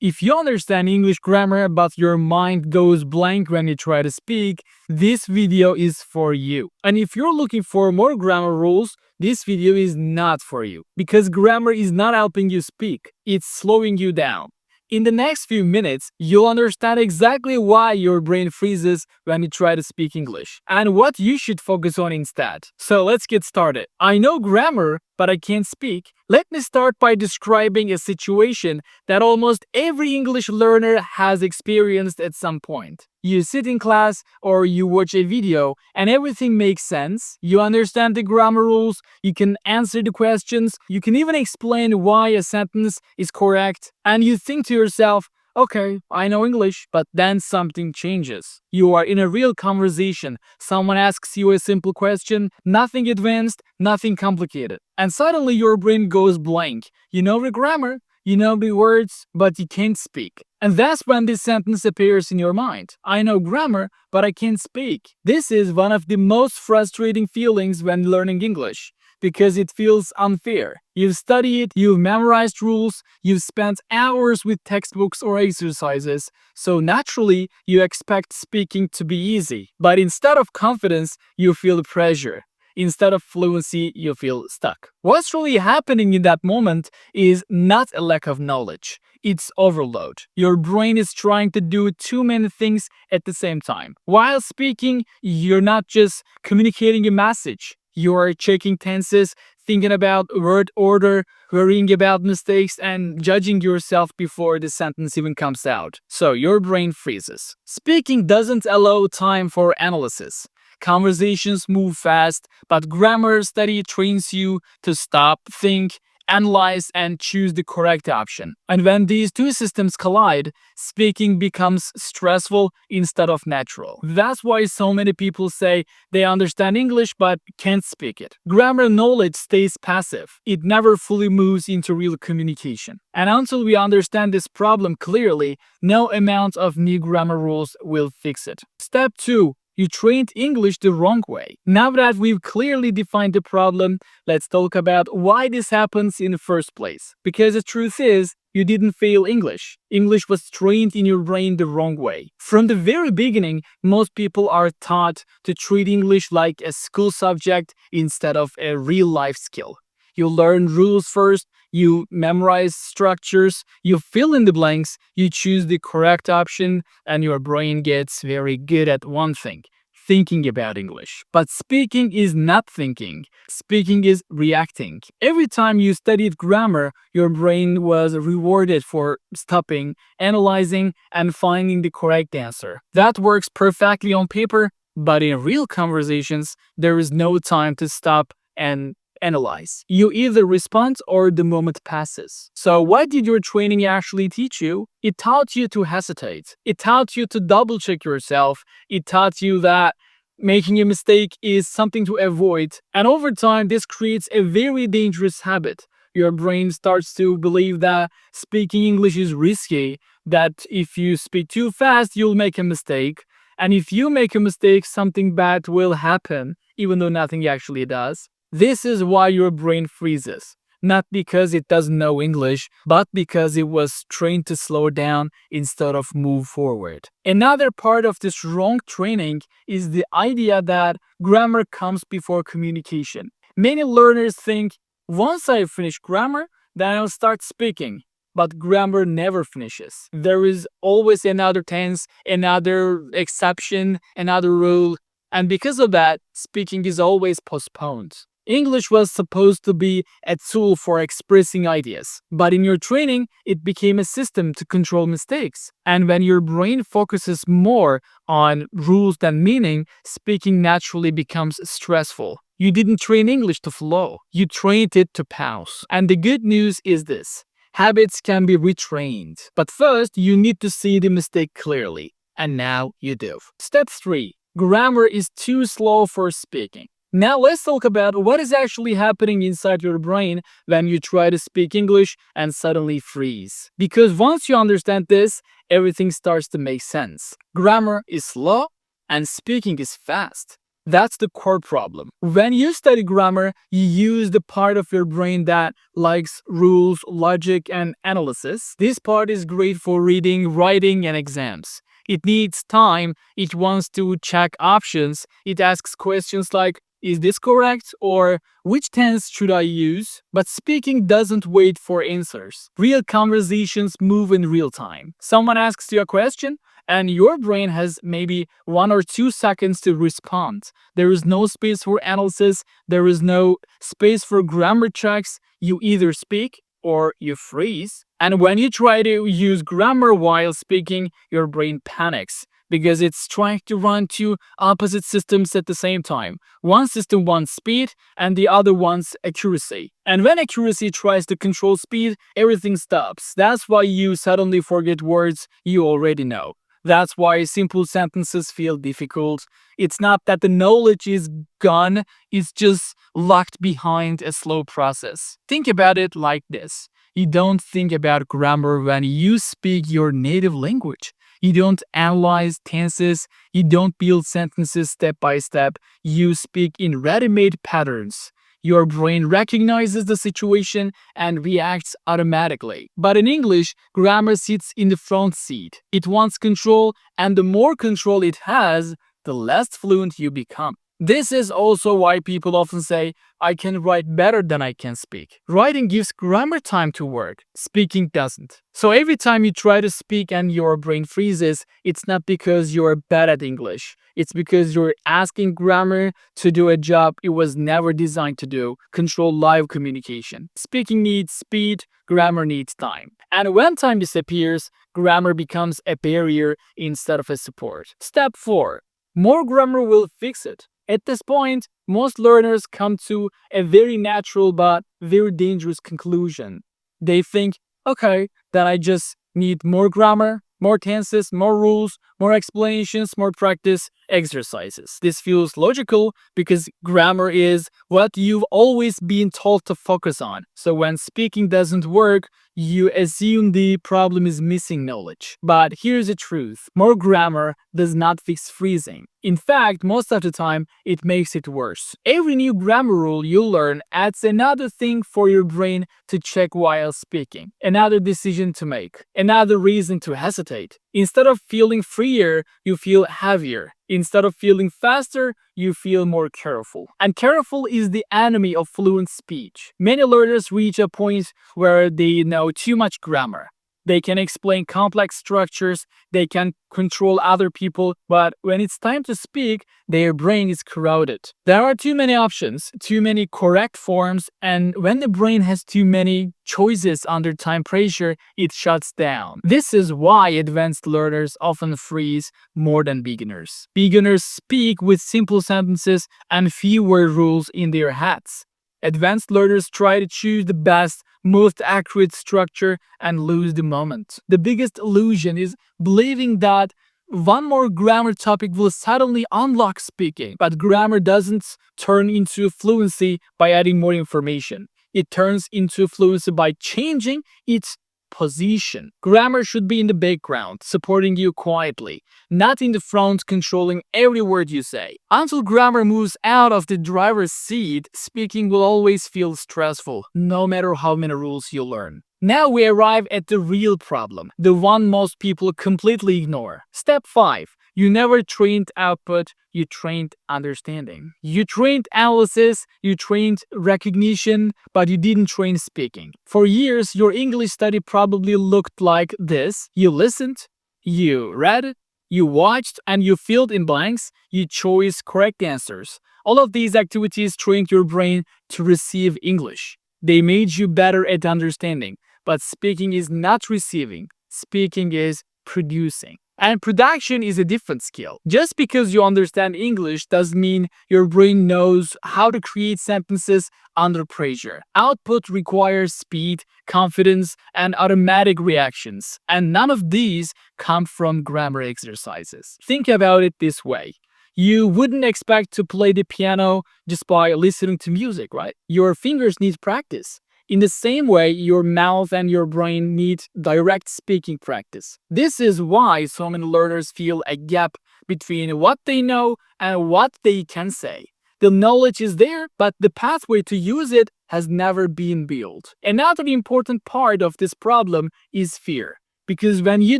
If you understand English grammar but your mind goes blank when you try to speak, this video is for you. And if you're looking for more grammar rules, this video is not for you. Because grammar is not helping you speak, it's slowing you down. In the next few minutes, you'll understand exactly why your brain freezes when you try to speak English and what you should focus on instead. So let's get started. I know grammar, but I can't speak. Let me start by describing a situation that almost every English learner has experienced at some point. You sit in class or you watch a video and everything makes sense. You understand the grammar rules, you can answer the questions, you can even explain why a sentence is correct, and you think to yourself, okay, I know English, but then something changes. You are in a real conversation. Someone asks you a simple question, nothing advanced, nothing complicated. And suddenly your brain goes blank. You know the grammar, you know the words, but you can't speak. And that's when this sentence appears in your mind. I know grammar, but I can't speak. This is one of the most frustrating feelings when learning English, because it feels unfair. You've studied, you've memorized rules, you've spent hours with textbooks or exercises, so naturally you expect speaking to be easy. But instead of confidence, you feel pressure. Instead of fluency, you feel stuck. What's really happening in that moment is not a lack of knowledge, it's overload. Your brain is trying to do too many things at the same time. While speaking, you're not just communicating a message. You are checking tenses, thinking about word order, worrying about mistakes, and judging yourself before the sentence even comes out. So your brain freezes. Speaking doesn't allow time for analysis. Conversations move fast, but grammar study trains you to stop, think, analyze, and choose the correct option. And when these two systems collide, speaking becomes stressful instead of natural. That's why so many people say they understand English but can't speak it. Grammar knowledge stays passive. It never fully moves into real communication. And until we understand this problem clearly, no amount of new grammar rules will fix it. Step 2. You trained English the wrong way. Now that we've clearly defined the problem, let's talk about why this happens in the first place. Because the truth is, you didn't fail English. English was trained in your brain the wrong way. From the very beginning, most people are taught to treat English like a school subject instead of a real-life skill. You learn rules first, you memorize structures, you fill in the blanks, you choose the correct option, and your brain gets very good at one thing: thinking about English. But speaking is not thinking. Speaking is reacting. Every time you studied grammar, your brain was rewarded for stopping, analyzing, and finding the correct answer. That works perfectly on paper, but in real conversations, there is no time to stop and analyze. You either respond or the moment passes. So what did your training actually teach you? It taught you to hesitate. It taught you to double check yourself. It taught you that making a mistake is something to avoid. And over time, this creates a very dangerous habit. Your brain starts to believe that speaking English is risky, that if you speak too fast, you'll make a mistake. And if you make a mistake, something bad will happen, even though nothing actually does. This is why your brain freezes, not because it doesn't know English, but because it was trained to slow down instead of move forward. Another part of this wrong training is the idea that grammar comes before communication. Many learners think, once I finish grammar, then I'll start speaking. But grammar never finishes. There is always another tense, another exception, another rule, and because of that, speaking is always postponed. English was supposed to be a tool for expressing ideas, but in your training, it became a system to control mistakes. And when your brain focuses more on rules than meaning, speaking naturally becomes stressful. You didn't train English to flow, you trained it to pause. And the good news is this: habits can be retrained. But first, you need to see the mistake clearly. And now you do. Step 3. Grammar is too slow for speaking. Now let's talk about what is actually happening inside your brain when you try to speak English and suddenly freeze. Because once you understand this, everything starts to make sense. Grammar is slow and speaking is fast. That's the core problem. When you study grammar, you use the part of your brain that likes rules, logic, and analysis. This part is great for reading, writing, and exams. It needs time, it wants to check options, it asks questions like, is this correct? Or which tense should I use? But speaking doesn't wait for answers. Real conversations move in real time. Someone asks you a question, and your brain has maybe 1 or 2 seconds to respond. There is no space for analysis, there is no space for grammar checks. You either speak or you freeze. And when you try to use grammar while speaking, your brain panics because it's trying to run two opposite systems at the same time. One system wants speed and the other wants accuracy. And when accuracy tries to control speed, everything stops. That's why you suddenly forget words you already know. That's why simple sentences feel difficult. It's not that the knowledge is gone, it's just locked behind a slow process. Think about it like this. You don't think about grammar when you speak your native language. You don't analyze tenses, you don't build sentences step by step, you speak in ready-made patterns. Your brain recognizes the situation and reacts automatically. But in English, grammar sits in the front seat. It wants control, and the more control it has, the less fluent you become. This is also why people often say, I can write better than I can speak. Writing gives grammar time to work, speaking doesn't. So every time you try to speak and your brain freezes, it's not because you're bad at English. It's because you're asking grammar to do a job it was never designed to do, control live communication. Speaking needs speed, grammar needs time. And when time disappears, grammar becomes a barrier instead of a support. Step 4. More grammar will fix it. At this point, most learners come to a very natural but very dangerous conclusion. They think, okay, then I just need more grammar, more tenses, more rules, more explanations, more practice, exercises. This feels logical because grammar is what you've always been told to focus on. So when speaking doesn't work, you assume the problem is missing knowledge. But here's the truth. More grammar does not fix freezing. In fact, most of the time, it makes it worse. Every new grammar rule you learn adds another thing for your brain to check while speaking, another decision to make, another reason to hesitate. Instead of feeling freer, you feel heavier. Instead of feeling faster, you feel more careful. And careful is the enemy of fluent speech. Many learners reach a point where they know too much grammar. They can explain complex structures, they can control other people, but when it's time to speak, their brain is crowded. There are too many options, too many correct forms, and when the brain has too many choices under time pressure, it shuts down. This is why advanced learners often freeze more than beginners. Beginners speak with simple sentences and fewer rules in their heads. Advanced learners try to choose the best, most accurate structure and lose the moment. The biggest illusion is believing that one more grammar topic will suddenly unlock speaking. But grammar doesn't turn into fluency by adding more information. It turns into fluency by changing its position. Grammar should be in the background, supporting you quietly, not in the front, controlling every word you say. Until grammar moves out of the driver's seat, speaking will always feel stressful, no matter how many rules you learn. Now we arrive at the real problem, the one most people completely ignore. Step 5. You never trained output, you trained understanding. You trained analysis, you trained recognition, but you didn't train speaking. For years, your English study probably looked like this. You listened, you read, you watched, and you filled in blanks, you chose correct answers. All of these activities trained your brain to receive English. They made you better at understanding. But speaking is not receiving, speaking is producing. And production is a different skill. Just because you understand English doesn't mean your brain knows how to create sentences under pressure. Output requires speed, confidence, and automatic reactions. And none of these come from grammar exercises. Think about it this way. You wouldn't expect to play the piano just by listening to music, right? Your fingers need practice. In the same way, your mouth and your brain need direct speaking practice. This is why so many learners feel a gap between what they know and what they can say. The knowledge is there, but the pathway to use it has never been built. Another important part of this problem is fear. Because when you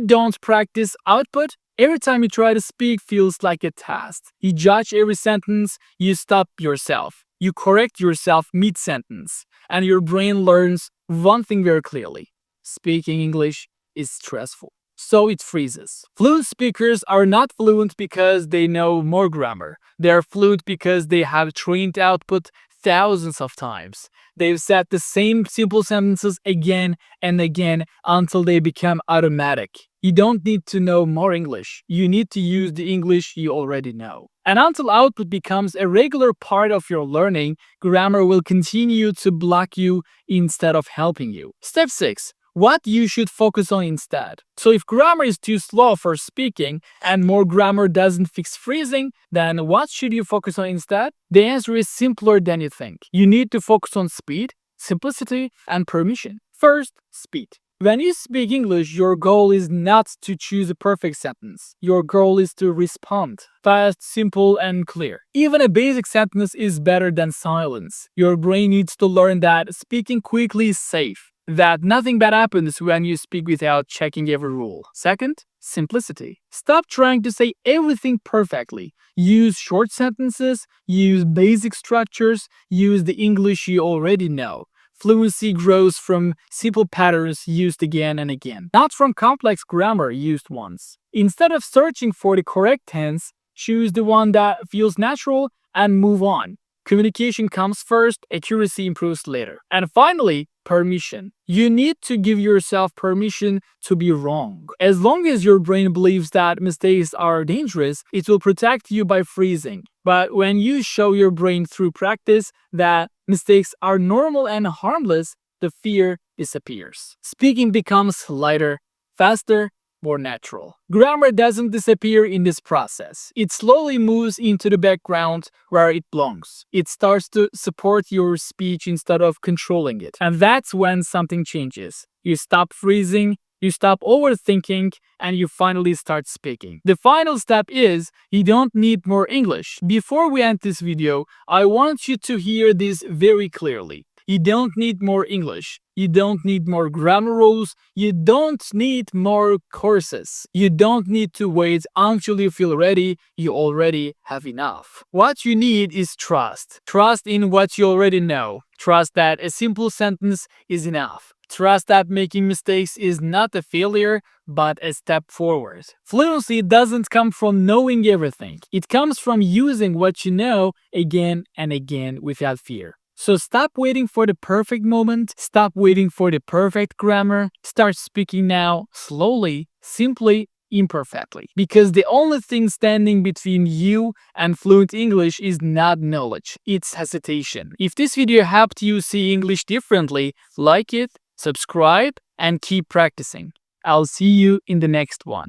don't practice output, every time you try to speak feels like a task. You judge every sentence, you stop yourself. You correct yourself mid-sentence. And your brain learns one thing very clearly. Speaking English is stressful. So it freezes. Fluent speakers are not fluent because they know more grammar. They are fluent because they have trained output thousands of times. They've said the same simple sentences again and again until they become automatic. You don't need to know more English. You need to use the English you already know. And until output becomes a regular part of your learning, grammar will continue to block you instead of helping you. Step 6. What you should focus on instead. So if grammar is too slow for speaking and more grammar doesn't fix freezing, then what should you focus on instead? The answer is simpler than you think. You need to focus on speed, simplicity, and permission. First, speed. When you speak English, your goal is not to choose a perfect sentence. Your goal is to respond fast, simple, and clear. Even a basic sentence is better than silence. Your brain needs to learn that speaking quickly is safe, that nothing bad happens when you speak without checking every rule. Second, simplicity. Stop trying to say everything perfectly. Use short sentences, use basic structures, use the English you already know. Fluency grows from simple patterns used again and again, not from complex grammar used once. Instead of searching for the correct tense, choose the one that feels natural and move on. Communication comes first, accuracy improves later. And finally, permission. You need to give yourself permission to be wrong. As long as your brain believes that mistakes are dangerous, it will protect you by freezing. But when you show your brain through practice that mistakes are normal and harmless, the fear disappears. Speaking becomes lighter, faster, more natural. Grammar doesn't disappear in this process. It slowly moves into the background where it belongs. It starts to support your speech instead of controlling it. And that's when something changes. You stop freezing, you stop overthinking, and you finally start speaking. The final step is you don't need more English. Before we end this video, I want you to hear this very clearly. You don't need more English. You don't need more grammar rules. You don't need more courses. You don't need to wait until you feel ready. You already have enough. What you need is trust. Trust in what you already know. Trust that a simple sentence is enough. Trust that making mistakes is not a failure, but a step forward. Fluency doesn't come from knowing everything. It comes from using what you know again and again without fear. So stop waiting for the perfect moment, stop waiting for the perfect grammar, start speaking now, slowly, simply, imperfectly. Because the only thing standing between you and fluent English is not knowledge, it's hesitation. If this video helped you see English differently, like it, subscribe, and keep practicing. I'll see you in the next one.